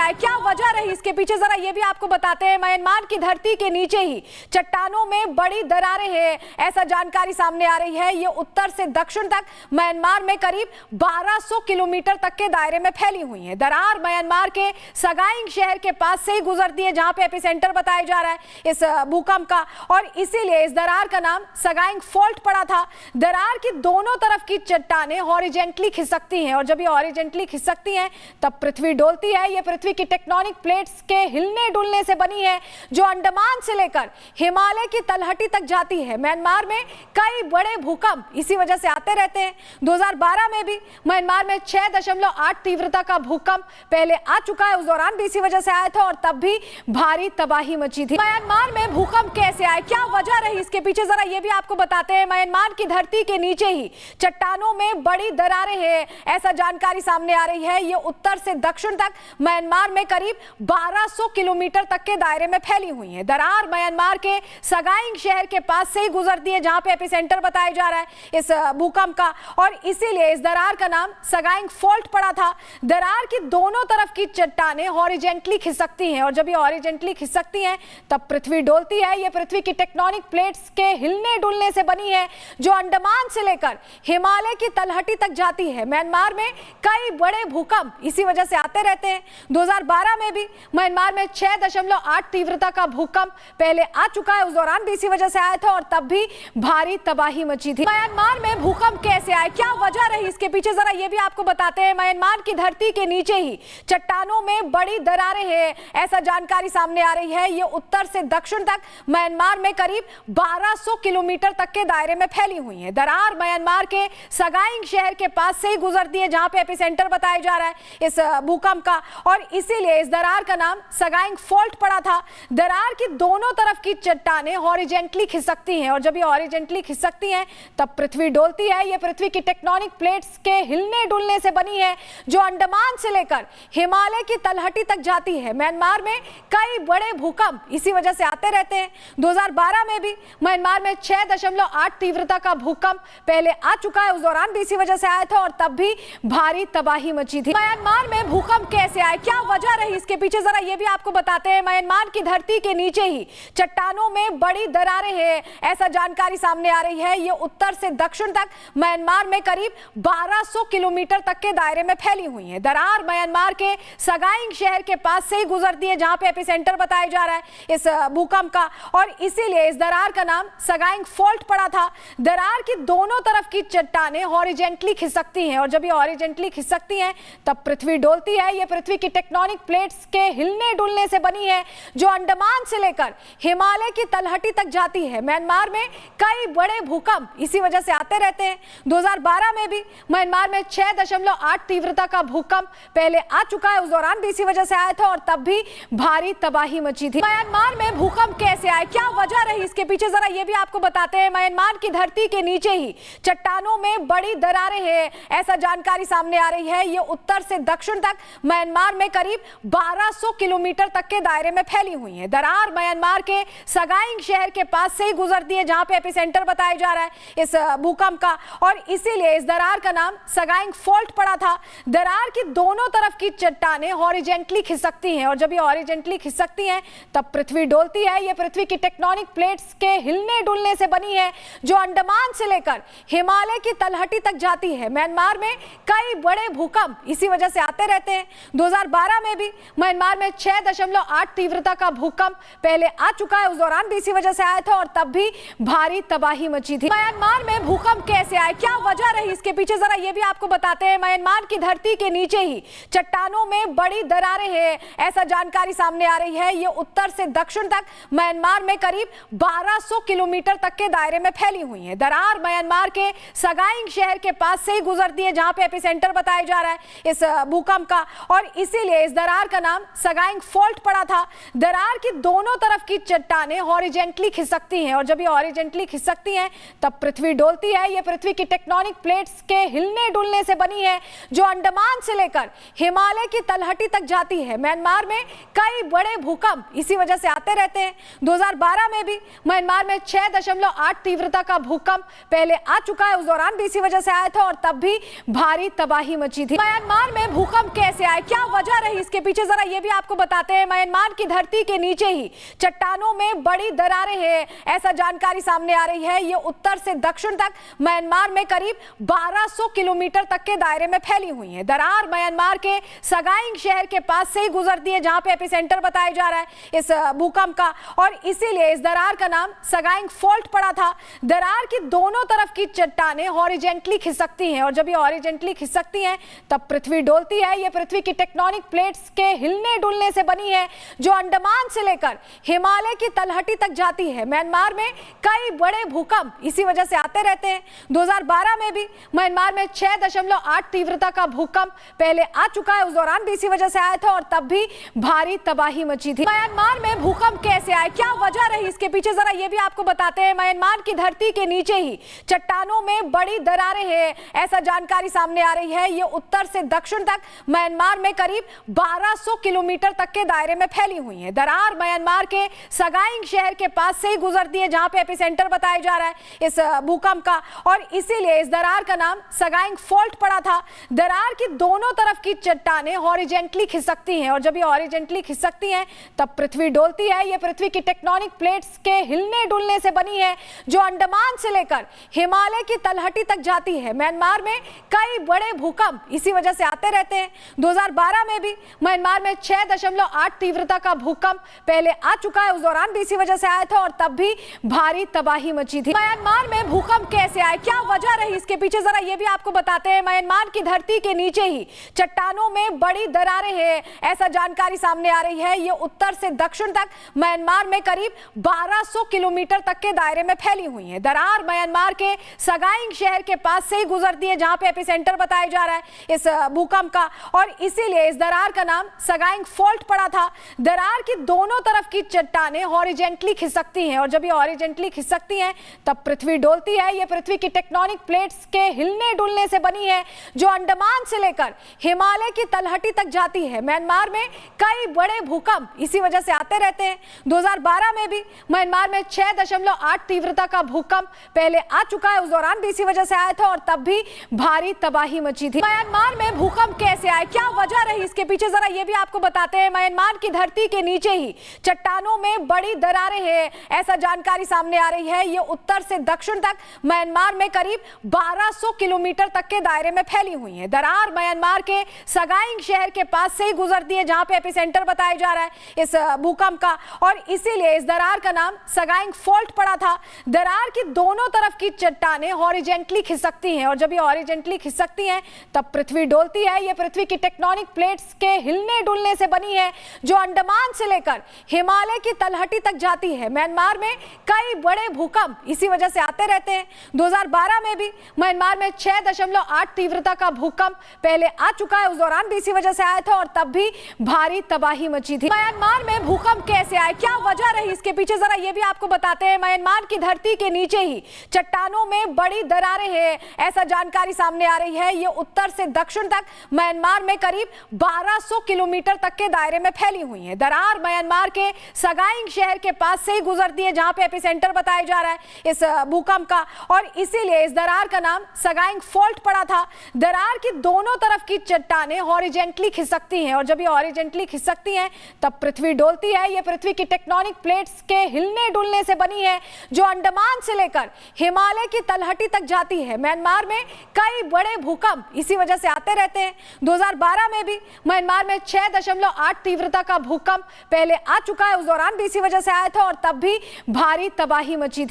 आए, क्या वजह रही इसके पीछे, जरा ये भी आपको बताते हैं। म्यांमार की धरती के नीचे ही चट्टानों में बड़ी दरारें हैं, ऐसा जानकारी सामने आ रही है। ये उत्तर से दक्षिण तक म्यांमार में करीब 1200 किलोमीटर तक के दायरे में फैली हुई है। दरार म्यांमार के सगाइंग शहर के पास से ही गुजरती है, जहां पे एपिसेंटर बताया जा रहा है इस भूकंप का, और इसीलिए इस दरार का नाम सगाइंग फॉल्ट पड़ा था। दरार की दोनों तरफ की चट्टानें हॉरिजेंटली खिसकती हैं, और जब ये हॉरिजेंटली खिसकती हैं तब पृथ्वी डोलती है। ये पृथ्वी की टेक्टोनिक प्लेट्स के हिलने डुलने से बनी है, जो अंडमान से लेकर हिमालय की तलहटी तक जाती है। म्यांमार में कई बड़े भूकंप इसी वजह से आते रहते हैं। 2012 में भी म्यांमार में 6.8 तीव्रता का भूकंप पहले आ चुका है, उस दौरान भी इसी वजह से आया था और तब भी भारी तबाही मची थी। म्यांमार में भूकंप कैसे आए, क्या वजह रही इसके पीछे, जरा ये भी आपको बताते हैं। म्यांमार की धरती के नीचे ही चट्टानों में बड़ी दरारें हैं, ऐसा जानकारी सामने आ रही है। ये उत्तर से दक्षिण तक म्यांमार में करीब 1200 किलोमीटर तक के दायरे में फैली हुई है। दरार म्यांमार के सगाइंग शहर के पास से ही गुजरती है, जहां पे एपिसेंटर बताया जा रहा है इस भूकंप का, और इसीलिए इस दरार का नाम सगाइंग फॉल्ट पड़ा था। दरार की दोनों तरफ की चट्टानें हॉरिजेंटली खिसकती हैं, और जब ये हॉरिजेंटली खिसकती हैं तब पृथ्वी डोलती है। ये पृथ्वी की टेक्टोनिक प्लेट्स के हिलने डुलने से बनी है, जो अंडमान से लेकर हिमालय की तलहटी तक जाती है। म्यांमार में कई बड़े भूकंप इसी वजह से आते रहते हैं। 2012 में भी म्यांमार में 6.8 तीव्रता का भूकंप पहले आ चुका है, उस दौरान भी इसी वजह से आया था और तब भी भारी तबाही मची थी। म्यांमार में भूकंप कैसे आए, क्या वजह रही इसके पीछे, जरा ये भी आपको बताते हैं। म्यांमार की धरती के नीचे ही चट्टानों में बड़ी दरारें हैं, ऐसा जानकारी सामने आ रही है। ये उत्तर से दक्षिण तक म्यांमार में करीब 1200 किलोमीटर तक के दायरे में फैली हुई है। दरार म्यांमार के सगाइंग शहर के पास से ही गुजरती है, जहां पे एपिसेंटर बताया जा रहा है इस भूकंप का, और इसीलिए इस दरार का नाम सगाइंग फॉल्ट पड़ा था। दरार की दोनों तरफ की चट्टानें हॉरिजेंटली खिसकती हैं, और जब ये हॉरिजेंटली खिसकती हैं तब पृथ्वी डोलती है। ये पृथ्वी की टेक्टोनिक प्लेट्स के हिलने डुलने से बनी है, जो अंडमान से लेकर हिमालय की तलहटी तक जाती है। म्यांमार में कई बड़े भूकंप इसी वजह से आते रहते हैं। 2012 में भी म्यांमार में 6.8 तीव्रता का भूकंप पहले आ चुका है, उस दौरान भी इसी वजह से आया था और तब भी भारी तबाही मची थी। म्यांमार में भूकंप कैसे आए, क्या वजह रही इसके पीछे, जरा ये भी आपको बताते हैं। म्यांमार की धरती के नीचे ही चट्टानों में बड़ी दरारें हैं, ऐसा जानकारी सामने आ रही है। ये उत्तर से दक्षिण तक म्यांमार में करीब 1200 किलोमीटर तक के दायरे में फैली हुई है। दरार म्यांमार के सगाइंग शहर के पास से ही गुजरती है, जहां पे एपिसेंटर बताया जा रहा है इस भूकंप का, और इसीलिए इस दरार का नाम सगाइंग फॉल्ट पड़ा था। दरार की दोनों तरफ की चट्टानें हॉरिजेंटली खिसकती हैं, और जब ये हॉरिजेंटली खिसकती हैं तब पृथ्वी डोलती है। ये पृथ्वी की टेक्टोनिक प्लेट्स के हिलने डुलने से बनी है, जो अंडमान से लेकर हिमालय की तलहटी तक जाती है। म्यांमार में कई बड़े भूकंप इसी वजह से आते रहते हैं। 2012 में भी म्यांमार में 6.8 तीव्रता का भूकंप पहले आ चुका है, उस दौरान भी इसी वजह से आया था और तब भी भारी तबाही मची थी। म्यांमार में भूकंप कैसे आए, क्या वजह रही इसके पीछे, जरा ये भी आपको बताते हैं। म्यांमार की धरती के नीचे ही चट्टानों में बड़ी दरारें हैं, ऐसा जानकारी सामने आ रही है। ये उत्तर से दक्षिण तक म्यांमार में करीब 1200 किलोमीटर तक के दायरे में फैली हुई है। दरार म्यांमार के सगाइंग शहर के पास से ही गुजरती है, जहां पे एपिसेंटर बताया जा रहा है इस भूकंप का, और इसीलिए इस दरार का नाम सगाइंग फॉल्ट पड़ा था। दरार की दोनों तरफ की चट्टानें हॉरिजेंटली खिसकती हैं, और जब ये हॉरिजेंटली खिसकती हैं तब पृथ्वी डोलती है। ये पृथ्वी की टेक्टोनिक प्लेट्स के हिलने डुलने से बनी है, जो अंडमान से लेकर हिमालय की तलहटी तक जाती है। म्यांमार में कई बड़े भूकंप इसी वजह से आते रहते हैं। 2012 में भी म्यांमार में 6.8 तीव्रता का भूकंप पहले आ चुका है, उस दौरान भी इसी वजह से आया था और तब भी भारी तबाही मची थी। म्यांमार में भूकंप कैसे आए, क्या वजह रही इसके पीछे, जरा ये भी आपको बताते हैं। म्यांमार की धरती के नीचे ही चट्टानों में बड़ी दरारें हैं, ऐसा जानकारी सामने आ रही है। ये उत्तर से दक्षिण तक म्यांमार में करीब 1200 किलोमीटर तक के दायरे में फैली हुई है। दरार म्यांमार के सगाइंग शहर के पास से ही गुजरती है, जहां पे एपिसेंटर बताया जा रहा है इस भूकंप का, और इसीलिए इस दरार का नाम सगाइंग फॉल्ट पड़ा था। दरार की दोनों तरफ की चट्टानें हॉरिजेंटली खिसकती हैं, और जब ये हॉरिजेंटली खिसकती हैं तब पृथ्वी डोलती है। ये पृथ्वी की टेक्टोनिक प्लेट्स के हिलने डुलने से बनी है, जो अंडमान से लेकर हिमालय की तलहटी तक जाती है। म्यांमार में कई बड़े भूकंप इसी वजह से आते रहते हैं। 2012 में भी म्यांमार में 6.8 तीव्रता का भूकंप पहले आ चुका है, उस दौरान भी इसी वजह से आया था और तब भी भारी तबाही मची थी। म्यांमार में भूकंप कैसे आए, क्या वजह रही रही इसके पीछे जरा ये भी आपको बताते हैं, म्यांमार की धरती के नीचे ही चट्टानों में बड़ी दरारें हैं, ऐसा जानकारी सामने आ रही है। ये उत्तर से दक्षिण तक म्यांमार में करीब 1200 किलोमीटर तक के दायरे में फैली हुई है। दरार म्यांमार के सगाइंग शहर के पास से ही गुजरती है, जहां पे एपिसेंटर बताया जा रहा है इस भूकंप का, और इसीलिए इस दरार का नाम सगाइंग फॉल्ट पड़ा था। दरार की दोनों तरफ की चट्टानें हॉरिजेंटली खिसकती हैं, और जब ये हॉरिजेंटली खिसकती हैं तब पृथ्वी डोलती है। ये पृथ्वी की टेक्टोनिक प्लेट्स के हिलने डुलने से बनी है, जो अंडमान से लेकर हिमालय की तलहटी तक जाती है। म्यांमार में कई बड़े भूकंप इसी वजह से आते रहते हैं। 2012 में भी म्यांमार में 6.8 तीव्रता का भूकंप पहले आ चुका है, उस दौरान भी इसी वजह से आया था और तब भी भारी तबाही मची थी। म्यांमार में भूकंप कैसे आए, क्या वजह रही, इसके पीछे जरा ये भी आपको बताते हैं। म्यांमार की धरती के नीचे ही चट्टानों में बड़ी दरारें हैं, ऐसा जानकारी सामने आ रही है। ये उत्तर से दक्षिण तक म्यांमार में करीब 1200 किलोमीटर तक के दायरे में फैली हुई है। दरार म्यांमार के सगाइंग शहर के पास से ही गुजरती है, जहां पे एपिसेंटर बताया जा रहा है इस भूकंप का, और इसीलिए इस दरार का नाम सगाइंग फॉल्ट पड़ा था। दरार की दोनों तरफ की चट्टानें हॉरिजेंटली खिसकती हैं, और जब ये हॉरिजेंटली खिसकती हैं तब पृथ्वी डोलती है। ये पृथ्वी की टेक्टोनिक प्लेट्स के हिलने डुलने से बनी है, जो अंडमान से लेकर हिमालय की तलहटी तक जाती है। म्यांमार में कई बड़े भूकंप इसी वजह से आते रहते हैं। 2012 में भी म्यांमार में 6.8 तीव्रता का भूकंप पहले आ चुका है, उस दौरान भी इसी वजह से आया था और तब भी भारी तबाही मची थी। म्यांमार में भूकंप कैसे आए, क्या वजह रही, इसके पीछे जरा ये भी आपको बताते हैं। म्यांमार की धरती के नीचे ही चट्टानों में बड़ी दरारें हैं, ऐसा जानकारी सामने आ रही है। ये उत्तर से दक्षिण तक म्यांमार में करीब 1200 किलोमीटर तक के दायरे में फैली हुई है। दरार म्यांमार के सगाइंग शहर के पास से ही गुजरती है, जहां पे एपिसेंटर बताया जा रहा है इस भूकंप का, और इसीलिए इस दरार का नाम सगाइंग फॉल्ट पड़ा था। दरार की दोनों तरफ की चट्टानें हॉरिजेंटली खिसकती हैं, और जब ये हॉरिजेंटली खिसकती हैं तब पृथ्वी डोलती है। ये पृथ्वी की टेक्टोनिक प्लेट्स के हिलने डुलने से बनी है, जो अंडमान से लेकर हिमालय की तलहटी तक जाती है। म्यांमार में कई बड़े भूकंप इसी वजह से आते रहते हैं। 2012 में भी म्यांमार में 6.8 तीव्रता का भूकंप पहले आ चुका है, उस दौरान भी इसी वजह से आया था और तब भी भारी तबाही मची थी। म्यांमार में भूकंप कैसे आए, क्या वजह रही, इसके पीछे जरा ये भी आपको बताते हैं। म्यांमार की धरती के नीचे ही चट्टानों में बड़ी दरारें हैं, ऐसा जानकारी सामने आ रही है। ये उत्तर से दक्षिण तक म्यांमार में करीब 1200 किलोमीटर तक के दायरे में फैली हुई है। दरार म्यांमार के सगाइंग शहर के पास से ही गुजरती है, जहां पे एपिसेंटर बताया जा रहा है इस भूकंप का, और इसीलिए इस दरार का नाम सगाइंग फॉल्ट पड़ा था। दरार की दोनों तरफ की चट्टानें हॉरिजेंटली खिसकती हैं, और जब ये हॉरिजेंटली खिसकती हैं तब पृथ्वी डोलती है। ये पृथ्वी की टेक्टोनिक प्लेट्स के हिलने डुलने से बनी है, जो अंडमान से लेकर हिमालय की तलहटी तक जाती है। म्यांमार में कई बड़े भूकंप इसी वजह से आते रहते हैं। 2012 में भी म्यांमार में 6.8 तीव्रता का भूकंप पहले आ चुका है, उस दौरान भी इसी वजह से आया था और तब भी भारी तबाही मची थी। म्यांमार में भूकंप कैसे आए, क्या वजह रही, इसके पीछे जरा ये भी आपको बताते हैं। म्यांमार की धरती के नीचे ही चट्टानों में बड़ी दरारें हैं, ऐसा जानकारी सामने आ रही है। ये उत्तर से दक्षिण तक म्यांमार में करीब 1200 किलोमीटर तक के दायरे में फैली हुई है। दरार म्यांमार के सगाइंग शहर के पास से ही गुजरती है, जहां पे एपिसेंटर बताया जा रहा है इस भूकंप का, और इसीलिए इस दरार का नाम सगाइंग फॉल्ट पड़ा था। दरार की दोनों तरफ की चट्टानें हॉरिजेंटली खिसकती हैं, और जब ये हॉरिजेंटली खिसकती हैं तब पृथ्वी डोलती है। ये पृथ्वी की टेक्टोनिक प्लेट्स के हिलने डुलने से बनी है, जो अंडमान से लेकर हिमालय की तलहटी तक जाती है। म्यांमार में कई बड़े भूकंप इसी वजह से आते रहते हैं। 2012 में भी म्यांमार में 6.8 तीव्रता का भूकंप पहले आ चुका है, उस दौरान भी इसी वजह से आया था और तब भी भारी तबाही मची थी।